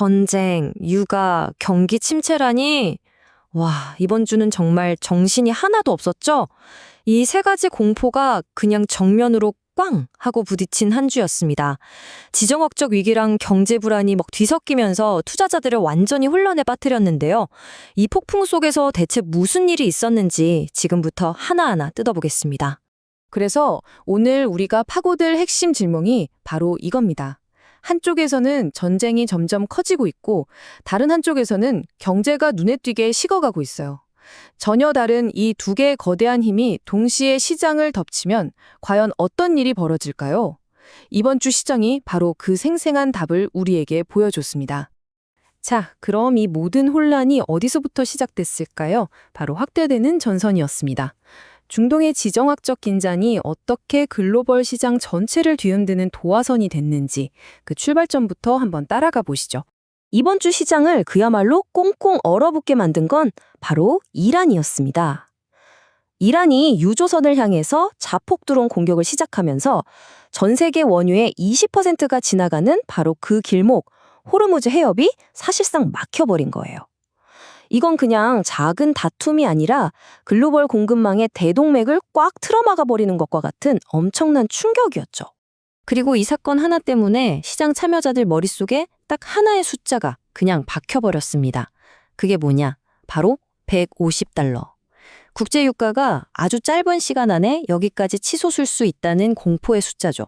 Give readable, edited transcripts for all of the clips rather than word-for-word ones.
전쟁, 육아, 경기 침체라니. 와, 이번 주는 정말 정신이 하나도 없었죠? 이 세 가지 공포가 그냥 정면으로 꽝 하고 부딪힌 한 주였습니다. 지정학적 위기랑 경제 불안이 막 뒤섞이면서 투자자들을 완전히 혼란에 빠뜨렸는데요. 이 폭풍 속에서 대체 무슨 일이 있었는지 지금부터 하나하나 뜯어보겠습니다. 그래서 오늘 우리가 파고들 핵심 질문이 바로 이겁니다. 한쪽에서는 전쟁이 점점 커지고 있고 다른 한쪽에서는 경제가 눈에 띄게 식어가고 있어요. 전혀 다른 이 두 개의 거대한 힘이 동시에 시장을 덮치면 과연 어떤 일이 벌어질까요? 이번 주 시장이 바로 그 생생한 답을 우리에게 보여줬습니다. 자, 그럼 이 모든 혼란이 어디서부터 시작됐을까요? 바로 확대되는 전선이었습니다. 중동의 지정학적 긴장이 어떻게 글로벌 시장 전체를 뒤흔드는 도화선이 됐는지 그 출발점부터 한번 따라가 보시죠. 이번 주 시장을 그야말로 꽁꽁 얼어붙게 만든 건 바로 이란이었습니다. 이란이 유조선을 향해서 자폭 드론 공격을 시작하면서 전 세계 원유의 20%가 지나가는 바로 그 길목, 호르무즈 해협이 사실상 막혀버린 거예요. 이건 그냥 작은 다툼이 아니라 글로벌 공급망의 대동맥을 꽉 틀어막아 버리는 것과 같은 엄청난 충격이었죠. 그리고 이 사건 하나 때문에 시장 참여자들 머릿속에 딱 하나의 숫자가 그냥 박혀버렸습니다. 그게 뭐냐? 바로 150달러. 국제유가가 아주 짧은 시간 안에 여기까지 치솟을 수 있다는 공포의 숫자죠.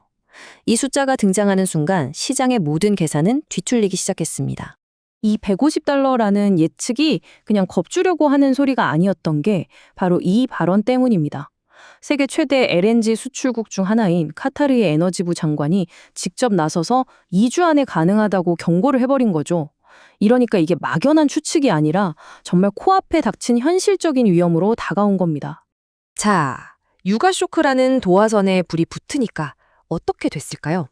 이 숫자가 등장하는 순간 시장의 모든 계산은 뒤틀리기 시작했습니다. 이 150달러라는 예측이 그냥 겁주려고 하는 소리가 아니었던 게 바로 이 발언 때문입니다. 세계 최대 LNG 수출국 중 하나인 카타르의 에너지부 장관이 직접 나서서 2주 안에 가능하다고 경고를 해버린 거죠. 이러니까 이게 막연한 추측이 아니라 정말 코앞에 닥친 현실적인 위험으로 다가온 겁니다. 자, 육아 쇼크라는 도화선에 불이 붙으니까 어떻게 됐을까요?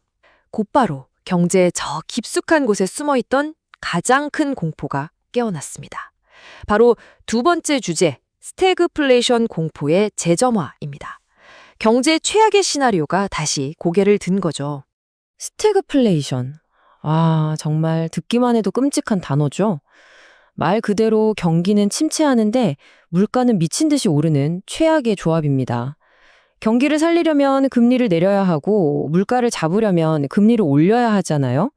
곧바로 경제의 저 깊숙한 곳에 숨어있던 가장 큰 공포가 깨어났습니다. 바로 두 번째 주제, 스태그플레이션 공포의 재점화입니다. 경제 최악의 시나리오가 다시 고개를 든 거죠. 스태그플레이션. 아, 정말 듣기만 해도 끔찍한 단어죠. 말 그대로 경기는 침체하는데 물가는 미친 듯이 오르는 최악의 조합입니다. 경기를 살리려면 금리를 내려야 하고 물가를 잡으려면 금리를 올려야 하잖아요.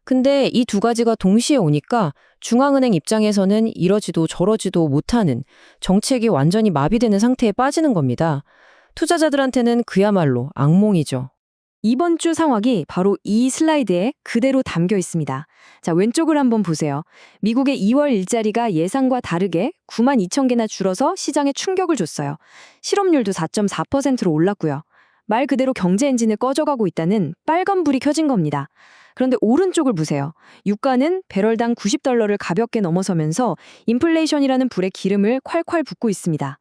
근데 이 두 가지가 동시에 오니까 중앙은행 입장에서는 이러지도 저러지도 못하는 정책이 완전히 마비되는 상태에 빠지는 겁니다. 투자자들한테는 그야말로 악몽이죠. 이번 주 상황이 바로 이 슬라이드에 그대로 담겨 있습니다. 자, 왼쪽을 한번 보세요. 미국의 2월 일자리가 예상과 다르게 92,000개나 줄어서 시장에 충격을 줬어요. 실업률도 4.4%로 올랐고요. 말 그대로 경제 엔진을 꺼져가고 있다는 빨간불이 켜진 겁니다. 그런데 오른쪽을 보세요. 유가는 배럴당 90달러를 가볍게 넘어서면서 인플레이션이라는 불에 기름을 콸콸 붓고 있습니다.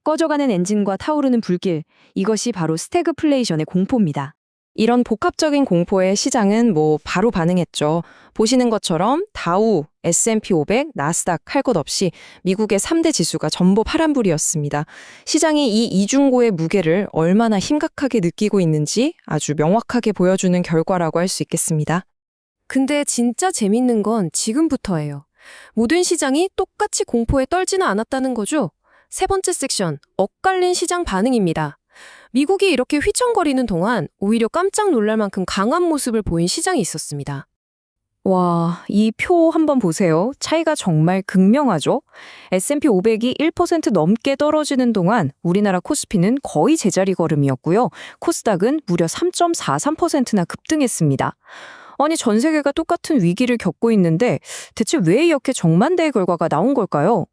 꺼져가는 엔진과 타오르는 불길, 이것이 바로 스태그플레이션의 공포입니다. 이런 복합적인 공포에 시장은 바로 반응했죠. 보시는 것처럼 다우, S&P 500, 나스닥 할 것 없이 미국의 3대 지수가 전부 파란불이었습니다. 시장이 이 이중고의 무게를 얼마나 심각하게 느끼고 있는지 아주 명확하게 보여주는 결과라고 할 수 있겠습니다. 근데 진짜 재밌는 건 지금부터예요. 모든 시장이 똑같이 공포에 떨지는 않았다는 거죠. 세 번째 섹션, 엇갈린 시장 반응입니다. 미국이 이렇게 휘청거리는 동안 오히려 깜짝 놀랄 만큼 강한 모습을 보인 시장이 있었습니다. 와, 이 표 한번 보세요. 차이가 정말 극명하죠? S&P 500이 1% 넘게 떨어지는 동안 우리나라 코스피는 거의 제자리 걸음이었고요. 코스닥은 무려 3.43%나 급등했습니다. 아니, 전 세계가 똑같은 위기를 겪고 있는데 대체 왜 이렇게 정반대의 결과가 나온 걸까요?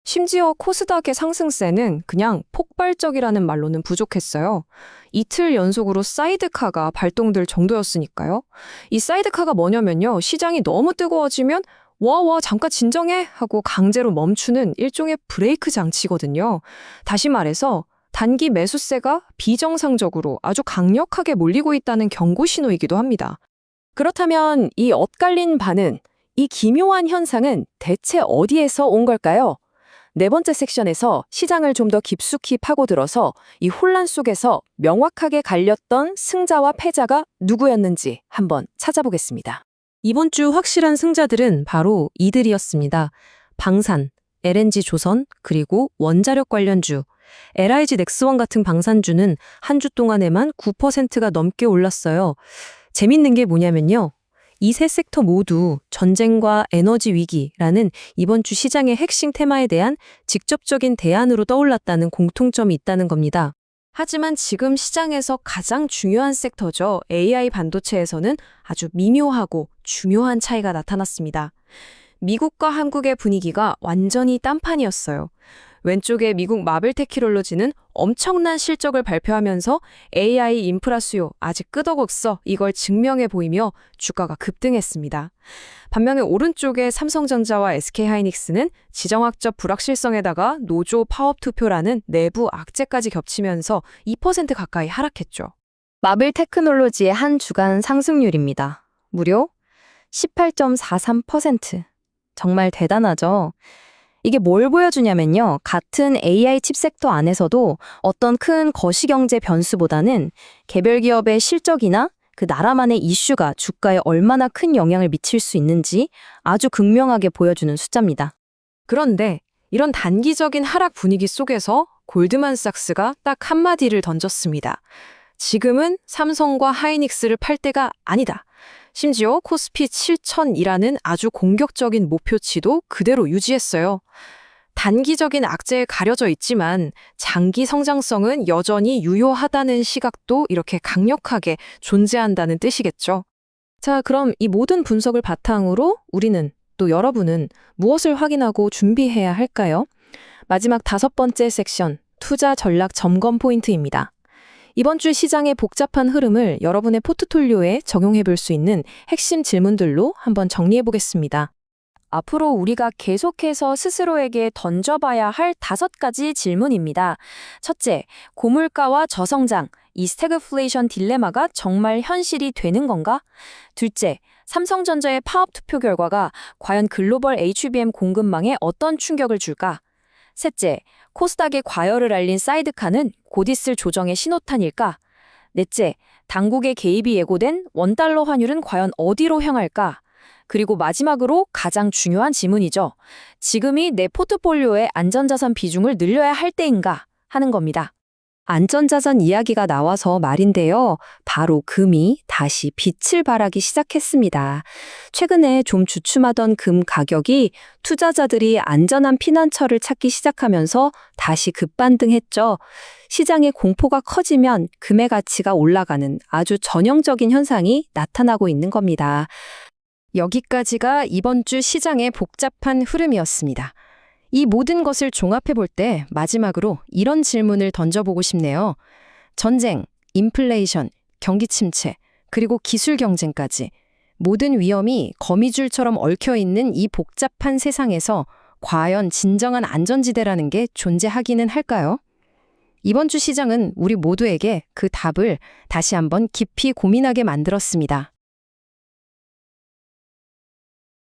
심지어 코스닥의 상승세는 그냥 폭발적이라는 말로는 부족했어요. 이틀 연속으로 사이드카가 발동될 정도였으니까요. 이 사이드카가 뭐냐면요. 시장이 너무 뜨거워지면 와, 잠깐 진정해 하고 강제로 멈추는 일종의 브레이크 장치거든요. 다시 말해서 단기 매수세가 비정상적으로 아주 강력하게 몰리고 있다는 경고 신호이기도 합니다. 그렇다면 이 엇갈린 반응, 이 기묘한 현상은 대체 어디에서 온 걸까요? 네 번째 섹션에서 시장을 좀 더 깊숙이 파고들어서 이 혼란 속에서 명확하게 갈렸던 승자와 패자가 누구였는지 한번 찾아보겠습니다. 이번 주 확실한 승자들은 바로 이들이었습니다. 방산, LNG 조선, 그리고 원자력 관련주. LIG 넥스원 같은 방산주는 한 주 동안에만 9%가 넘게 올랐어요. 재밌는 게 뭐냐면요. 이 세 섹터 모두 전쟁과 에너지 위기라는 이번 주 시장의 핵심 테마에 대한 직접적인 대안으로 떠올랐다는 공통점이 있다는 겁니다. 하지만 지금 시장에서 가장 중요한 섹터죠. AI 반도체에서는 아주 미묘하고 중요한 차이가 나타났습니다. 미국과 한국의 분위기가 완전히 딴판이었어요. 왼쪽에 미국 마블 테크놀로지는 엄청난 실적을 발표하면서 AI 인프라 수요 아직 끄덕없어 이걸 증명해 보이며 주가가 급등했습니다. 반면에 오른쪽에 삼성전자와 SK하이닉스는 지정학적 불확실성에다가 노조 파업 투표라는 내부 악재까지 겹치면서 2% 가까이 하락했죠. 마블 테크놀로지의 한 주간 상승률입니다. 무려 18.43%. 정말 대단하죠? 이게 뭘 보여주냐면요. 같은 AI 칩 섹터 안에서도 어떤 큰 거시경제 변수보다는 개별 기업의 실적이나 그 나라만의 이슈가 주가에 얼마나 큰 영향을 미칠 수 있는지 아주 극명하게 보여주는 숫자입니다. 그런데 이런 단기적인 하락 분위기 속에서 골드만삭스가 딱 한마디를 던졌습니다. 지금은 삼성과 하이닉스를 팔 때가 아니다. 심지어 코스피 7,000이라는 아주 공격적인 목표치도 그대로 유지했어요. 단기적인 악재에 가려져 있지만 장기 성장성은 여전히 유효하다는 시각도 이렇게 강력하게 존재한다는 뜻이겠죠. 자, 그럼 이 모든 분석을 바탕으로 우리는 또 여러분은 무엇을 확인하고 준비해야 할까요? 마지막 5번째 섹션, 투자 전략 점검 포인트입니다. 이번 주 시장의 복잡한 흐름을 여러분의 포트폴리오에 적용해 볼 수 있는 핵심 질문들로 한번 정리해 보겠습니다. 앞으로 우리가 계속해서 스스로에게 던져봐야 할 5가지 질문입니다. 첫째, 고물가와 저성장, 이 스태그플레이션 딜레마가 정말 현실이 되는 건가? 둘째, 삼성전자의 파업 투표 결과가 과연 글로벌 HBM 공급망에 어떤 충격을 줄까? 셋째, 코스닥의 과열을 알린 사이드카는 곧 있을 조정의 신호탄일까? 넷째, 당국의 개입이 예고된 원달러 환율은 과연 어디로 향할까? 그리고 마지막으로 가장 중요한 질문이죠. 지금이 내 포트폴리오의 안전자산 비중을 늘려야 할 때인가? 하는 겁니다. 안전자산 이야기가 나와서 말인데요. 바로 금이 다시 빛을 발하기 시작했습니다. 최근에 좀 주춤하던 금 가격이 투자자들이 안전한 피난처를 찾기 시작하면서 다시 급반등했죠. 시장의 공포가 커지면 금의 가치가 올라가는 아주 전형적인 현상이 나타나고 있는 겁니다. 여기까지가 이번 주 시장의 복잡한 흐름이었습니다. 이 모든 것을 종합해 볼 때 마지막으로 이런 질문을 던져보고 싶네요. 전쟁, 인플레이션, 경기 침체, 그리고 기술 경쟁까지 모든 위험이 거미줄처럼 얽혀있는 이 복잡한 세상에서 과연 진정한 안전지대라는 게 존재하기는 할까요? 이번 주 시장은 우리 모두에게 그 답을 다시 한번 깊이 고민하게 만들었습니다.